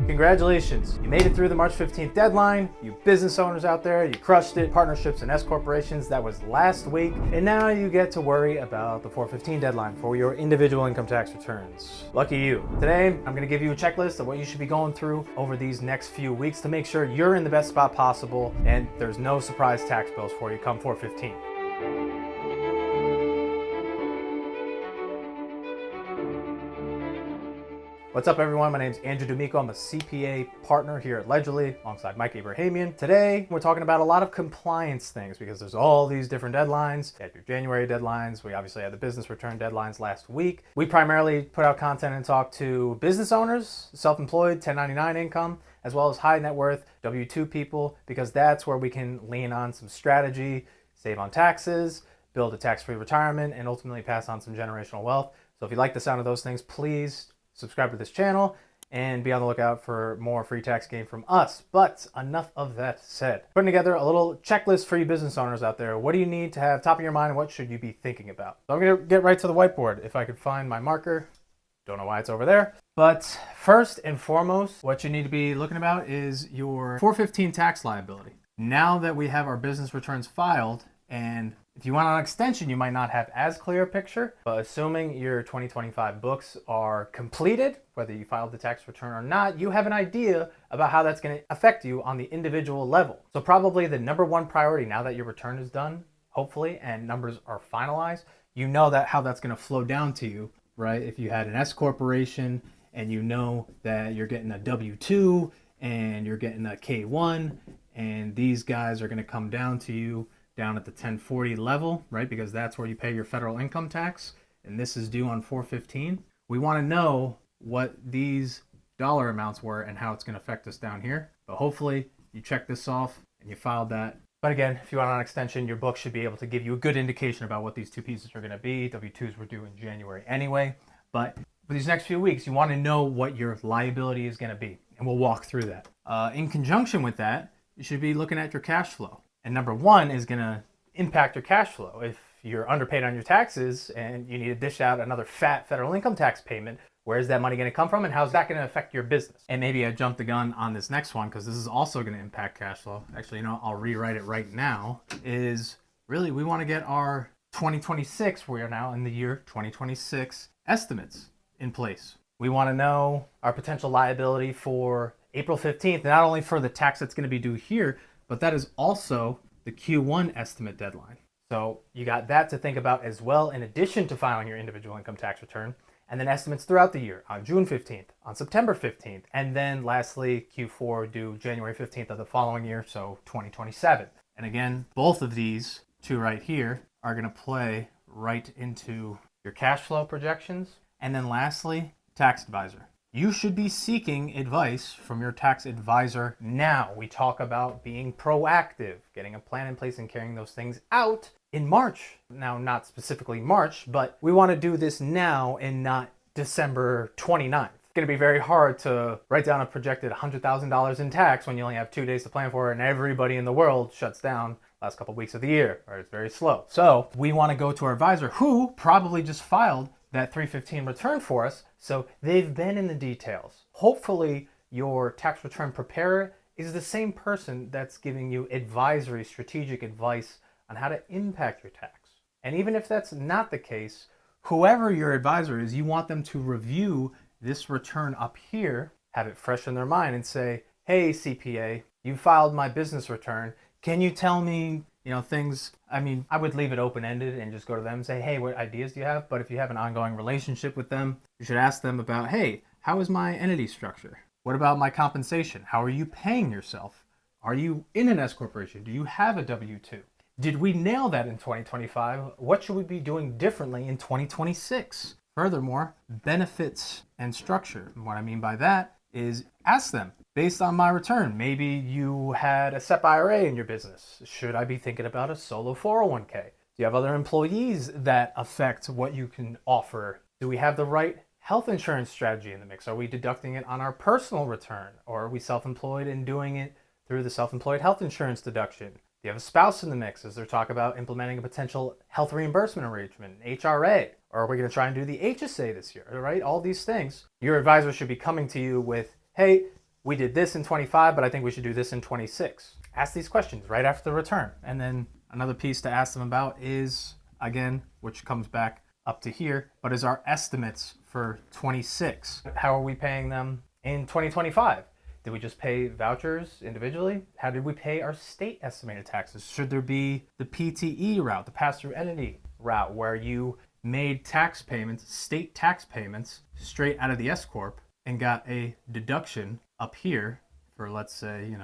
Congratulations, you made it through the March 15th deadline. You business owners out there, you crushed it. Partnerships and S corporations, that was last week. And now you get to worry about the 4/15 deadline for your individual income tax returns. Lucky you. Today, I'm gonna give you a checklist of what you should be going through over these next few weeks to make sure you're in the best spot possible and there's no surprise tax bills for you come 4/15. What's up everyone, my name is Andrew D'Amico. I'm a CPA partner here at Ledgerly alongside Mike Abrahamian. Today, we're talking about a lot of compliance things because there's all these different deadlines. You had your January deadlines. We obviously had the business return deadlines last week. We primarily put out content and talk to business owners, self-employed, 1099 income, as well as high net worth W-2 people, because that's where we can lean on some strategy, save on taxes, build a tax-free retirement, and ultimately pass on some generational wealth. So if you like the sound of those things, please subscribe to this channel and be on the lookout for more free tax game from us. But enough of that said. Putting together a little checklist for you business owners out there. What do you need to have top of your mind and what should you be thinking about? So I'm gonna get right to the whiteboard. If I could find my marker, don't know why it's over there. But first and foremost, what you need to be looking about is your 4/15 tax liability. Now that we have our business returns filed, and if you want an extension, you might not have as clear a picture, but assuming your 2025 books are completed, whether you filed the tax return or not, you have an idea about how that's going to affect you on the individual level. So probably the number one priority now that your return is done, hopefully, and numbers are finalized, you know that how that's going to flow down to you, right? If you had an S corporation and you know that you're getting a W-2 and you're getting a K-1, and these guys are going to come down to you down at the 1040 level, right? Because that's where you pay your federal income tax, and this is due on 4/15. We want to know what these dollar amounts were and how it's going to affect us down here. But hopefully you check this off and you filed that. But again, if you want an extension, your book should be able to give you a good indication about what these two pieces are going to be. W-2s were due in January anyway. But for these next few weeks, you want to know what your liability is going to be, and we'll walk through that. In conjunction with that, you should be looking at your cash flow. And number one is going to impact your cash flow. If you're underpaid on your taxes and you need to dish out another fat federal income tax payment, where's that money going to come from and how's that going to affect your business? And maybe I jumped the gun on this next one because this is also going to impact cash flow. Actually, I'll rewrite it right now. Is really we want to get our 2026, we are now in the year 2026, estimates in place. We want to know our potential liability for April 15th, not only for the tax that's going to be due here, but that is also the Q1 estimate deadline. So you got that to think about as well, in addition to filing your individual income tax return, and then estimates throughout the year on June 15th, on September 15th, and then lastly, Q4 due January 15th of the following year, so 2027. And again, both of these two right here are going to play right into your cash flow projections. And then lastly, tax advisor. You should be seeking advice from your tax advisor now. We talk about being proactive, getting a plan in place and carrying those things out in March. Now, not specifically March, but we want to do this now and not December 29th. It's going to be very hard to write down a projected $100,000 in tax when you only have 2 days to plan for it and everybody in the world shuts down last couple of weeks of the year, or it's very slow. So we want to go to our advisor who probably just filed that 3/15 return for us, so they've been in the details. Hopefully your tax return preparer is the same person that's giving you advisory, strategic advice on how to impact your tax. And even if that's not the case, whoever your advisor is, you want them to review this return up here, have it fresh in their mind and say, hey CPA, you filed my business return. Can you tell me things? I mean, I would leave it open-ended and just go to them and say, hey, what ideas do you have? But if you have an ongoing relationship with them, you should ask them about, hey, how is my entity structure? What about my compensation? How are you paying yourself? Are you in an S corporation? Do you have a W-2? Did we nail that in 2025? What should we be doing differently in 2026? Furthermore, benefits and structure. And what I mean by that is ask them, based on my return, maybe you had a SEP IRA in your business. Should I be thinking about a solo 401k? Do you have other employees that affect what you can offer? Do we have the right health insurance strategy in the mix? Are we deducting it on our personal return? Or are we self-employed and doing it through the self-employed health insurance deduction? Do you have a spouse in the mix? Is there talk about implementing a potential health reimbursement arrangement, HRA? Or are we going to try and do the HSA this year, right? All these things. Your advisor should be coming to you with, hey, we did this in 25, but I think we should do this in 26. Ask these questions right after the return. And then another piece to ask them about is, again, which comes back up to here, but is our estimates for 26. How are we paying them in 2025? Did we just pay vouchers individually? How did we pay our state estimated taxes? Should there be the PTE route, the pass-through entity route, where you made tax payments, state tax payments, straight out of the S-Corp and got a deduction up here for, let's say,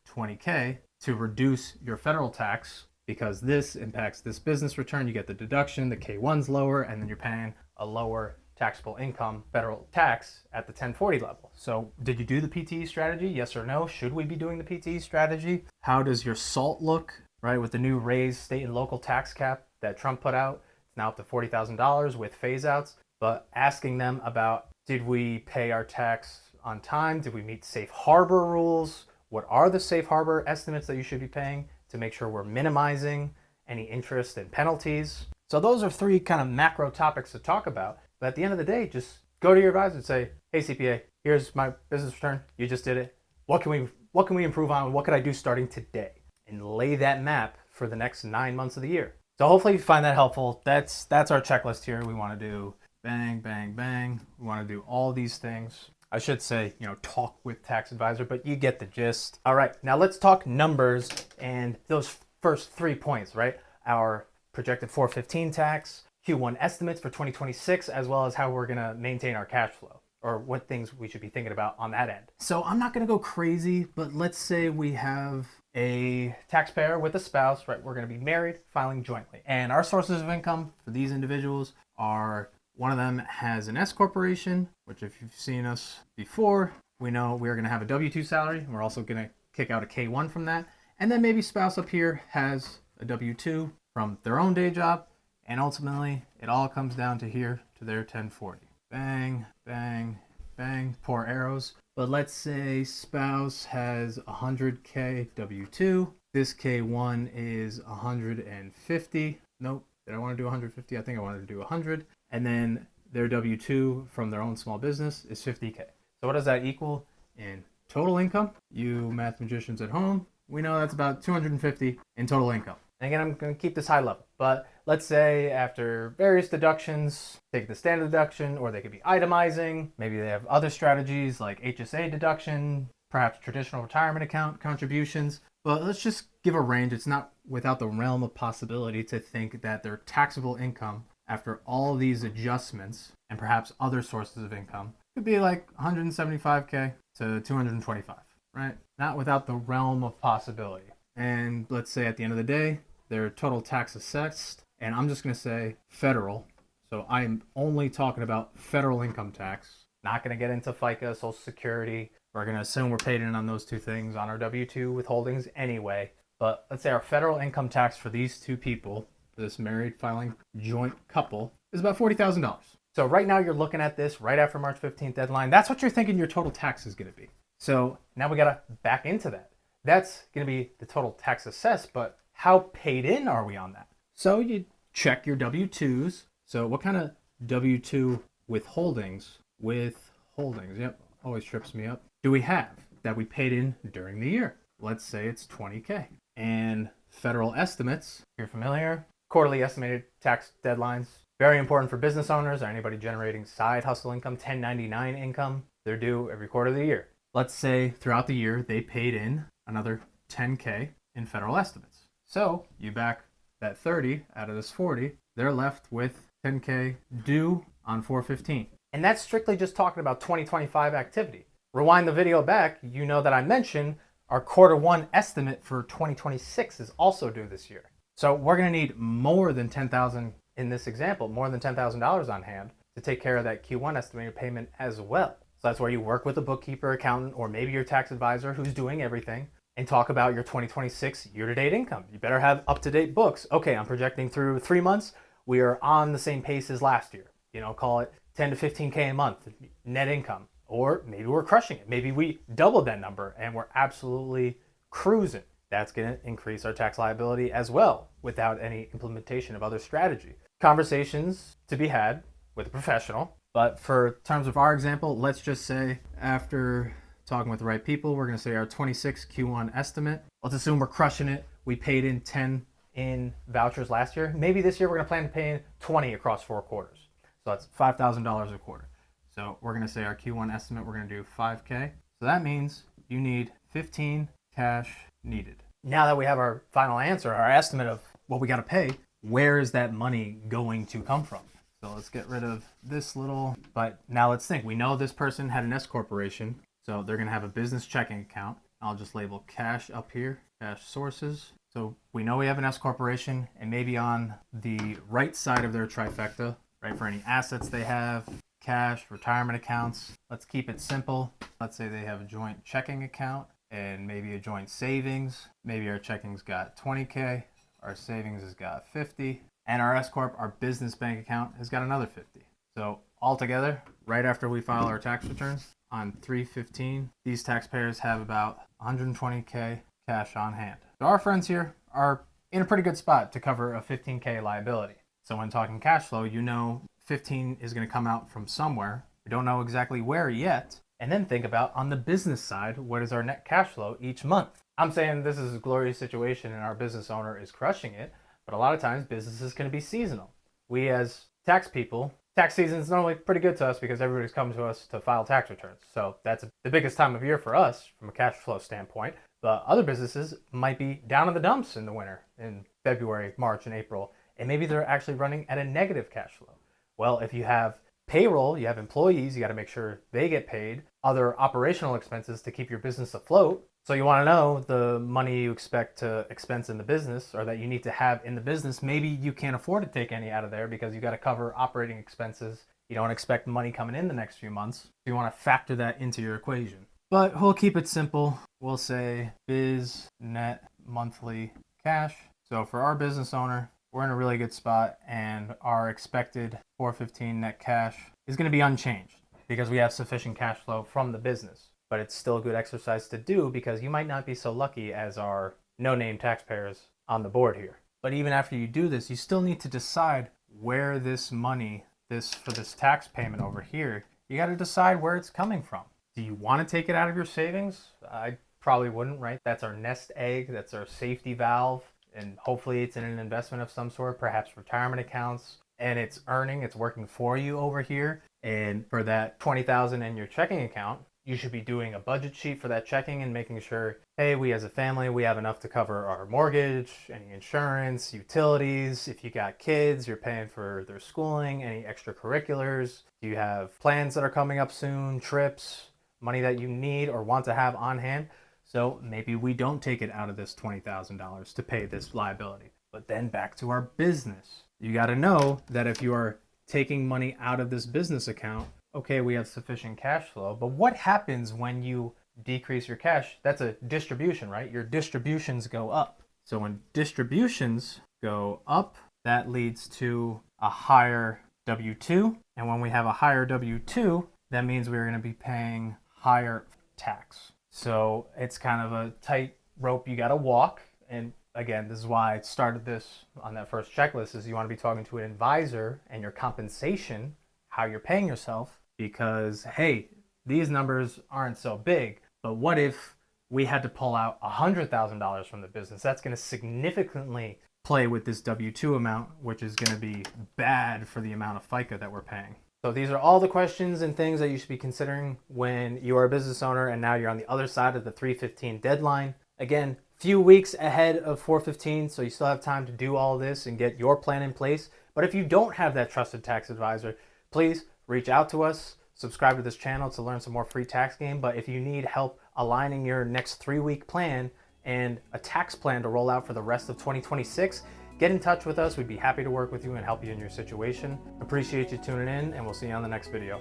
20K to reduce your federal tax, because this impacts this business return. You get the deduction, the K1's lower, and then you're paying a lower taxable income federal tax at the 1040 level. So did you do the PTE strategy? Yes or no? Should we be doing the PTE strategy? How does your SALT look, right? With the new raised state and local tax cap that Trump put out, it's now up to $40,000 with phase outs. But asking them about, did we pay our tax on time? Did we meet safe harbor rules? What are the safe harbor estimates that you should be paying to make sure we're minimizing any interest and penalties? So those are three kind of macro topics to talk about. But at the end of the day, just go to your advisor and say, hey, CPA, here's my business return. You just did it. What can we improve on? What could I do starting today? And lay that map for the next 9 months of the year. So hopefully you find that helpful. That's our checklist here. We want to do bang, bang, bang. We want to do all these things. I should say, talk with tax advisor, but you get the gist. All right, now let's talk numbers and those first 3 points, right? Our projected 415 tax, Q1 estimates for 2026, as well as how we're gonna maintain our cash flow, or what things we should be thinking about on that end. So I'm not gonna go crazy, but let's say we have a taxpayer with a spouse, right? We're gonna be married, filing jointly. And our sources of income for these individuals are, one of them has an S corporation, which if you've seen us before, we know we're gonna have a W-2 salary, and we're also gonna kick out a K-1 from that. And then maybe spouse up here has a W-2 from their own day job. And ultimately, it all comes down to here, to their 1040. Bang, bang, bang, poor arrows. But let's say spouse has 100K W-2. This K1 is 150. Nope, did I want to do 150? I think I wanted to do 100. And then their W-2 from their own small business is 50K. So what does that equal in total income? You math magicians at home, we know that's about 250 in total income. And again, I'm going to keep this high level, but let's say after various deductions, take the standard deduction, or they could be itemizing. Maybe they have other strategies like HSA deduction, perhaps traditional retirement account contributions. But let's just give a range. It's not without the realm of possibility to think that their taxable income after all these adjustments and perhaps other sources of income could be like 175K to 225, right? Not without the realm of possibility. And let's say at the end of the day, their total tax assessed, and I'm just going to say federal. So I'm only talking about federal income tax. Not going to get into FICA, Social Security. We're going to assume we're paid in on those two things on our W-2 withholdings anyway. But let's say our federal income tax for these two people, for this married filing joint couple, is about $40,000. So right now you're looking at this right after March 15th deadline. That's what you're thinking your total tax is going to be. So now we got to back into that. That's going to be the total tax assessed, but how paid in are we on that? So you check your W-2s. So what kind of W-2 withholdings, yep, always trips me up, do we have that we paid in during the year? Let's say it's 20K. And federal estimates, if you're familiar, quarterly estimated tax deadlines, very important for business owners or anybody generating side hustle income, 1099 income. They're due every quarter of the year. Let's say throughout the year, they paid in another 10K in federal estimates. So you back that 30 out of this 40, they're left with 10K due on 4/15. And that's strictly just talking about 2025 activity. Rewind the video back, you know that I mentioned our Q1 estimate for 2026 is also due this year. So we're going to need more than $10,000 in this example, more than $10,000 on hand to take care of that Q1 estimated payment as well. So that's where you work with a bookkeeper, accountant, or maybe your tax advisor who's doing everything and talk about your 2026 year-to-date income. You better have up-to-date books. Okay, I'm projecting through 3 months. We are on the same pace as last year. Call it 10 to 15K a month net income. Or maybe we're crushing it. Maybe we doubled that number and we're absolutely cruising. That's going to increase our tax liability as well without any implementation of other strategy. Conversations to be had with a professional. But for terms of our example, let's just say after talking with the right people, we're going to say our 26 Q1 estimate. Let's assume we're crushing it. We paid in 10 in vouchers last year. Maybe this year we're going to plan to pay in 20 across 4 quarters. So that's $5,000 a quarter. So we're going to say our Q1 estimate, we're going to do 5K. So that means you need 15 cash needed. Now that we have our final answer, our estimate of what we got to pay, where is that money going to come from? So let's get rid of this little, but now let's think. We know this person had an S corporation, so they're going to have a business checking account. I'll just label cash up here, cash sources. So we know we have an S corporation, and maybe on the right side of their trifecta, right, for any assets they have, cash, retirement accounts. Let's keep it simple. Let's say they have a joint checking account and maybe a joint savings. Maybe our checking's got 20K, our savings has got 50, and our S Corp, our business bank account, has got another 50. So altogether, right after we file our tax returns on 3/15, these taxpayers have about 120K cash on hand. So our friends here are in a pretty good spot to cover a 15K liability. So when talking cash flow, you know 15 is going to come out from somewhere. We don't know exactly where yet. And then think about on the business side, what is our net cash flow each month? I'm saying this is a glorious situation and our business owner is crushing it, but a lot of times business is going to be seasonal. We as tax people, tax season is normally pretty good to us because everybody's coming to us to file tax returns. So that's the biggest time of year for us from a cash flow standpoint. But other businesses might be down in the dumps in the winter, in February, March, and April, and maybe they're actually running at a negative cash flow. Well, if you have payroll, you have employees, you got to make sure they get paid, other operational expenses to keep your business afloat. So you want to know the money you expect to expense in the business or that you need to have in the business. Maybe you can't afford to take any out of there because you got to cover operating expenses. You don't expect money coming in the next few months. You want to factor that into your equation. But we'll keep it simple. We'll say biz net monthly cash. So for our business owner, we're in a really good spot and our expected 415 net cash is going to be unchanged because we have sufficient cash flow from the business. But it's still a good exercise to do because you might not be so lucky as our no-name taxpayers on the board here. But even after you do this, you still need to decide where this money, for this tax payment over here, you got to decide where it's coming from. Do you want to take it out of your savings? I probably wouldn't, right? That's our nest egg. That's our safety valve. And hopefully it's in an investment of some sort, perhaps retirement accounts, and it's earning, it's working for you over here. And for that $20,000 in your checking account, you should be doing a budget sheet for that checking and making sure, hey, we as a family, we have enough to cover our mortgage, any insurance, utilities. If you got kids, you're paying for their schooling, any extracurriculars. Do you have plans that are coming up soon, trips, money that you need or want to have on hand? So maybe we don't take it out of this $20,000 to pay this liability. But then back to our business. You got to know that if you are taking money out of this business account, okay, we have sufficient cash flow. But what happens when you decrease your cash? That's a distribution, right? Your distributions go up. So when distributions go up, that leads to a higher W-2. And when we have a higher W-2, that means we're going to be paying higher tax. So it's kind of a tight rope you got to walk. And again, this is why I started this on that first checklist is you want to be talking to an advisor and your compensation, how you're paying yourself, because, hey, these numbers aren't so big, but what if we had to pull out $100,000 from the business? That's going to significantly play with this W-2 amount, which is going to be bad for the amount of FICA that we're paying. So these are all the questions and things that you should be considering when you are a business owner and now you're on the other side of the 3/15 deadline. Again, few weeks ahead of 4/15, so you still have time to do all this and get your plan in place. But if you don't have that trusted tax advisor, please reach out to us, subscribe to this channel to learn some more free tax game. But if you need help aligning your next 3-week plan and a tax plan to roll out for the rest of 2026, get in touch with us. We'd be happy to work with you and help you in your situation. Appreciate you tuning in, and we'll see you on the next video.